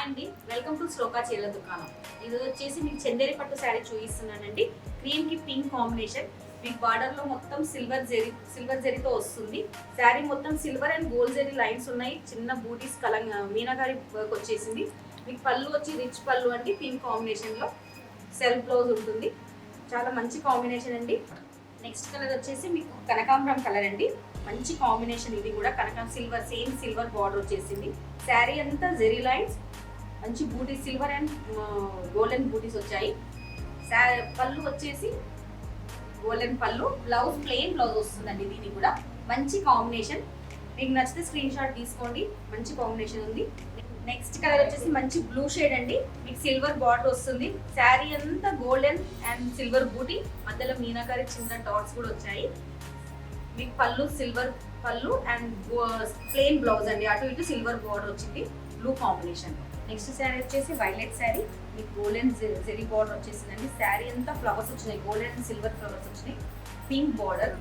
అండి, welcome to shloka చీరల దుకాణం. ఇది వచ్చేసి మీకు చందేరి పట్టు శారీ చూపిస్తున్నానండి. క్రీమ్ కి పింక్ కాంబినేషన్, మీకు బార్డర్ లో మొత్తం సిల్వర్ జరీతో వస్తుంది. శారీ మొత్తం silver and gold zari lines ఉన్నాయి. చిన్న బూటీస్ మీనాకారి వర్క్ వచ్చేసింది. మీకు పళ్ళు వచ్చి రిచ్ పళ్ళు అండి, పింక్ కాంబినేషన్ లో సెల్ఫ్ బ్లౌజ్ ఉంటుంది. చాలా మంచి కాంబినేషన్ అండి. నెక్స్ట్ కలర్ వచ్చేసి మీకు కనకాంబరం కలర్ అండి, మంచి కాంబినేషన్. ఇది కూడా సిల్వర్, సేమ్ సిల్వర్ బార్డర్ వచ్చేసింది. శారీ అంతా జెరీ లైన్స్, మంచి బూటీస్, సిల్వర్ అండ్ గోల్డెన్ బూటీస్ వచ్చాయి. పళ్ళు వచ్చేసి గోల్డెన్ పళ్ళు, బ్లౌజ్ ప్లెయిన్ బ్లౌజ్ వస్తుందండి. దీనికి కూడా మంచి కాంబినేషన్. మీకు నచ్చితే స్క్రీన్ షాట్ తీసుకోండి, మంచి కాంబినేషన్ ఉంది. నెక్స్ట్ కలర్ వచ్చేసి మంచి బ్లూ షేడ్ అండి, మీకు సిల్వర్ బార్డర్ వస్తుంది. శారీ అంతా గోల్డెన్ అండ్ సిల్వర్ బూటీ, మధ్యలో మీనాకారి చిన్న డాట్స్ కూడా వచ్చాయి. మీకు పళ్ళు సిల్వర్ పళ్ళు అండ్ ప్లెయిన్ బ్లౌజ్ అండి, అటు ఇటు సిల్వర్ బార్డర్ వచ్చింది, బ్లూ కాంబినేషన్. నెక్స్ట్ శారీ వచ్చేసి వైలెట్ శారీ, మీకు గోల్డెన్ జెరీ బార్డర్ వచ్చేసిందండి. శారీ అంతా ఫ్లవర్స్ వచ్చినాయి, గోల్డెన్ అండ్ సిల్వర్ ఫ్లవర్స్ వచ్చినాయి. పింక్ బార్డర్,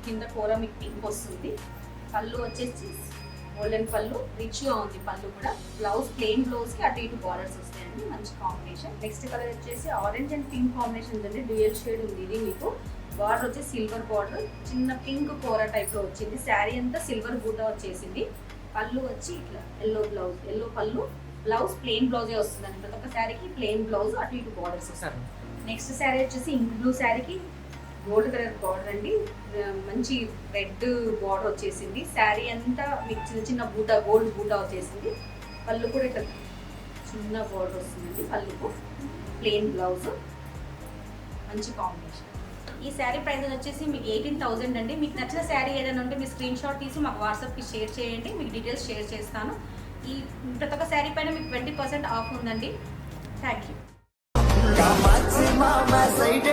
కింద కూర మీకు పింక్ వస్తుంది. పళ్ళు వచ్చేసి గోల్డెన్ పళ్ళు, రిచ్గా ఉంది పళ్ళు కూడా. బ్లౌజ్ ప్లెయిన్ బ్లౌజ్ కి అటు ఇటు బార్డర్స్ వస్తాయండి, మంచి కాంబినేషన్. నెక్స్ట్ కలర్ వచ్చేసి ఆరెంజ్ అండ్ పింక్ కాంబినేషన్ ఉందండి, డ్యూయల్ షేడ్ ఉంది. ఇది మీకు బార్డర్ వచ్చి సిల్వర్ బార్డర్, చిన్న పింక్ కూర టైప్ లో వచ్చింది. శారీ అంతా సిల్వర్ బూటా వచ్చేసింది. పళ్ళు వచ్చి ఇట్లా ఎల్లో బ్లౌజ్, ఎల్లో పళ్ళు, బ్లౌజ్ ప్లెయిన్ బ్లౌజే వస్తుందండి. ప్రతి ఒక్క శారీకి ప్లెయిన్ బ్లౌజ్, అటు ఇటు బార్డర్స్ వస్తారు. నెక్స్ట్ శారీ వచ్చేసి ఇంక్ బ్లూ శారీకి గోల్డ్ కలర్ బార్డర్ అండి, మంచి రెడ్ బార్డర్ వచ్చేసింది. శారీ అంతా మీకు చిన్న చిన్న బూటా, గోల్డ్ బూటా వచ్చేసింది. పళ్ళు కూడా ఇట్లా చిన్న బార్డర్ వస్తుందండి. పళ్ళుకు ప్లెయిన్ బ్లౌజ్, మంచి కాంబినేషన్. ఈ శారీ ప్రైస్ వచ్చేసి మీకు 18,000 అండి. మీకు నచ్చిన శారీ ఏదైనా ఉంటే మీ స్క్రీన్ షాట్ తీసి మాకు వాట్సాప్కి షేర్ చేయండి, మీకు డీటెయిల్స్ షేర్ చేస్తాను. ఈ ప్రతి ఒక్క శారీ పైన మీకు 20% ఆఫ్ ఉందండి. Thank you. Mama, side,